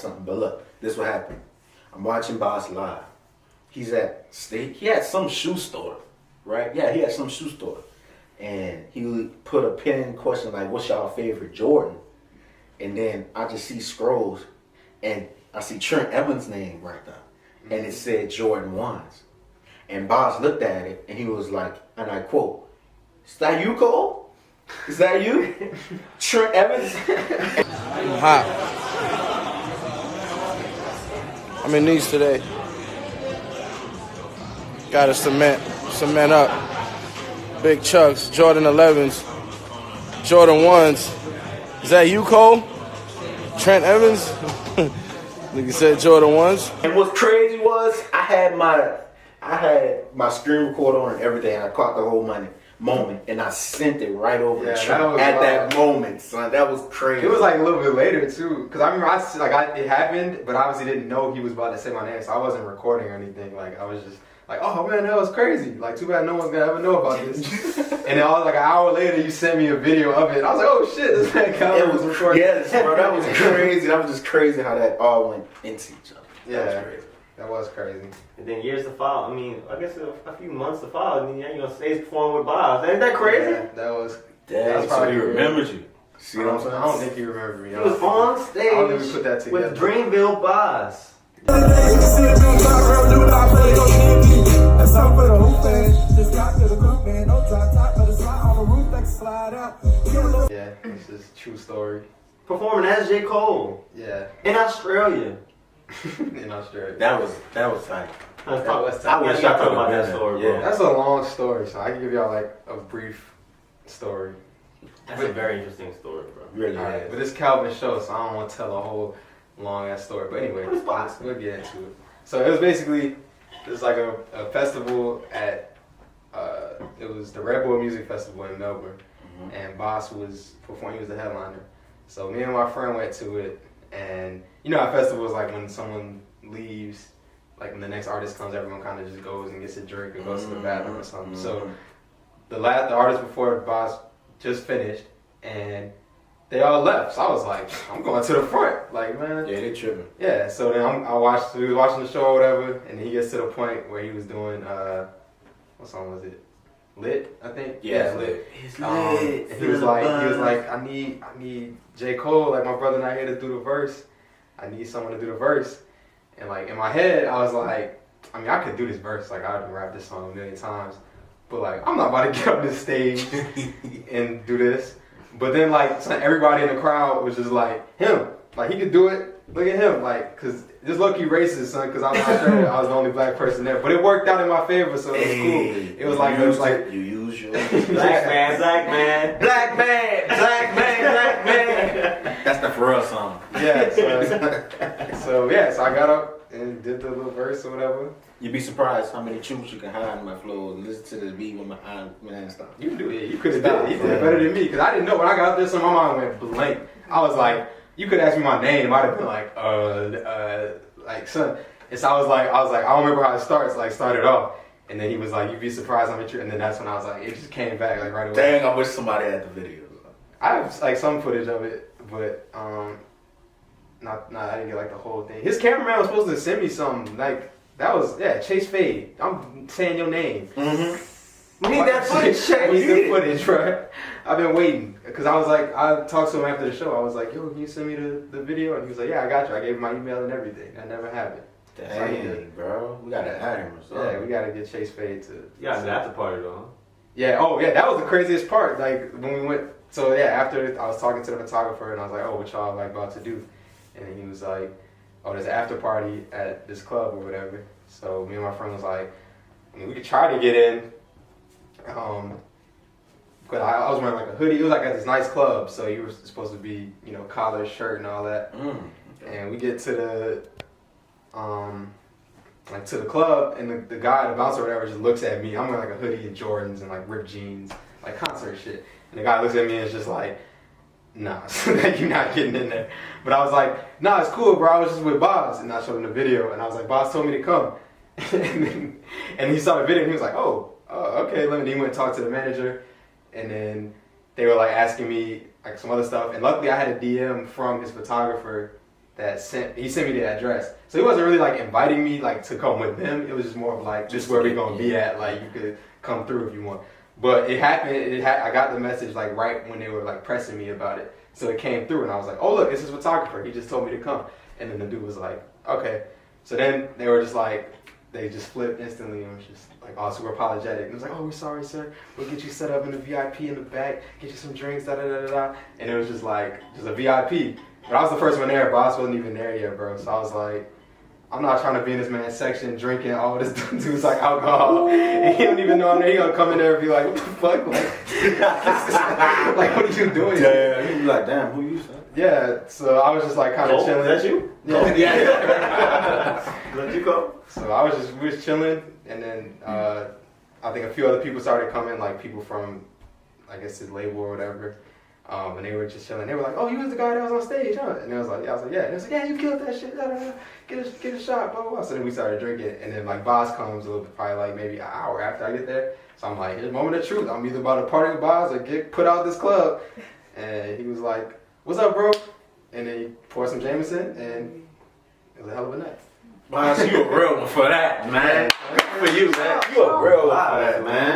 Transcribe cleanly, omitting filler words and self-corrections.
something. But look, this what happened. I'm watching Boss live. He's at state. He had some shoe store, right? Yeah, he had some shoe store, and he put a pin question like, "What's y'all favorite Jordan?" And then I just see scrolls, and I see Trent Evans' name right there, and it said Jordan 1s. And Boss looked at it, and he was like, and I quote, "Is that you, Cole? Is that you, Trent Evans?" I'm hot. I'm in these today. Got to cement up. Big chucks, Jordan 11s, Jordan 1s. Is that you, Cole? Trent Evans? Nigga said Jordan 1s. And what's crazy was I had my screen recorder on and everything. And I caught the whole moment, and I sent it right over to Trent at that moment, son. That was crazy. It was like a little bit later too, because I remember it happened, but I obviously didn't know he was about to say my name, so I wasn't recording or anything. Like I was just like, oh man, that was crazy. Like too bad no one's gonna ever know about this. And then I was like an hour later, you sent me a video of it. I was like, oh shit, this man was recording. Yes, bro, that was crazy. That was just crazy how that all went into each other. Yeah, that was crazy. That was crazy. And then years to follow. I mean, I guess a few months to follow. And then you're gonna stay performing with Bob. Ain't that crazy? Yeah, that was probably he remembered you. See what I'm saying? I don't think he remembered me. He was on stage I don't think we put that together. with Dreamville Boss. Yeah, this is a true story. Performing as J. Cole. Yeah. In Australia. In Australia. That was tight. I wish I I talk about that story, bro. That's a long story, so I can give y'all like a brief story. That's a very interesting story, bro. Really, Alright, but it's Calvin's show, so I don't want to tell a whole long ass story. But anyway, It's possible. we'll get into it. So it was basically like a festival at it was the Red Bull Music Festival in Melbourne, and Boss was performing. He was the headliner. So me and my friend went to it, and you know how festivals like when someone leaves, like when the next artist comes, everyone kind of just goes and gets a drink or goes to the bathroom or something. So the artist before Boss just finished, and they all left. So I was like, I'm going to the front, like man. Yeah, they tripping. Yeah. So then we was watching the show or whatever, and he gets to the point where he was doing what song was it? Lit, I think. Yeah, Lit. It's And he was like, I need J. Cole, like my brother not here to do the verse. I need someone to do the verse. And like in my head, I was like, I mean, I could do this verse, like I've rapped this song a million times, but like I'm not about to get up this stage and do this. But then like everybody in the crowd was just like him, like he could do it. Look at him, like, cause this low-key racist, son, cause I was the only black person there. But it worked out in my favor, so it was cool. It was like you use your Black man. black man. That's the For Us song. Yeah. So I got up and did the little verse or whatever. You'd be surprised how many troops you can hide in my flow and listen to this beat with my eye, man, stop. You can do it. You could have done it. You did it better than me, cause I didn't know when I got up there. So my mind went blank. I was like, you could ask me my name. I'd have been like, like son. And so I was like, I don't remember how it started off. And then he was like, you'd be surprised how much. And then that's when I was like, it just came back like right away. Dang, I wish somebody had the video. I have like some footage of it, but not I didn't get like the whole thing. His cameraman was supposed to send me something like that was Chase Fade. I'm saying your name. We need that footage. I need the footage, bro. I've been waiting because I was like, I talked to him after the show. I was like, yo, can you send me the video? And he was like, yeah, I got you. I gave him my email and everything. That never happened. Dang, bro, we gotta add him or something. Yeah, we gotta get Chase Fade to. Yeah, the after party though. Yeah. Oh, yeah. That was the craziest part. Like when we went. So yeah, after I was talking to the photographer and I was like, oh, what y'all like about to do? And then he was like, oh, there's an after party at this club or whatever. So me and my friend was like, I mean, we could try to get in. But I was wearing like a hoodie. It was like at this nice club, so you were supposed to be, you know, collar, shirt, and all that. And we get to the to the club, and the guy, the bouncer or whatever, just looks at me. I'm wearing like a hoodie and Jordans and like ripped jeans, like concert shit. And the guy looks at me and is just like, nah, you're not getting in there. But I was like, nah, it's cool, bro. I was just with Boz, and I showed him the video, and I was like, Boz told me to come. and he saw the video, and he was like, oh, okay. He went and talked to the manager, and then they were like asking me like some other stuff. And luckily, I had a DM from his photographer he sent me the address. So he wasn't really like inviting me like to come with them. It was just more of like, this is where we're gonna be at. Like you could come through if you want. But it happened. I got the message like right when they were like pressing me about it. So it came through, and I was like, oh look, it's his photographer. He just told me to come. And then the dude was like, okay. So then they were just like, they just flipped instantly and was just like all super apologetic. And it was like, oh, we're sorry, sir. We'll get you set up in the VIP in the back, get you some drinks, da da da da da. And it was just like, just a VIP. But I was the first one there. Boss wasn't even there yet, bro. So I was like, I'm not trying to be in this man's section drinking all this dude's like alcohol. And he don't even know I'm there. He gonna come in there and be like, what the fuck? Like what are you doing? Yeah, he be like, damn, who you, son? Yeah, so I was just like kind of chilling. Is that you? Yeah. Let you go. So we was chilling, and then I think a few other people started coming, like people from, I guess his label or whatever. And they were just chilling. They were like, "Oh, you was the guy that was on stage, huh?" And I was like, "Yeah." And they was like, "Yeah, you killed that shit. Get a shot, blah blah blah." So then we started drinking, and then like Boz comes a little bit, probably like maybe an hour after I get there. So I'm like, "Here's the moment of truth. I'm either about to party with Boz or get put out this club." And he was like, "What's up, bro?" And then he poured some Jameson, and it was a hell of a night. Boz, you a real one for that, man. Good for you, man. You a real one for that, man.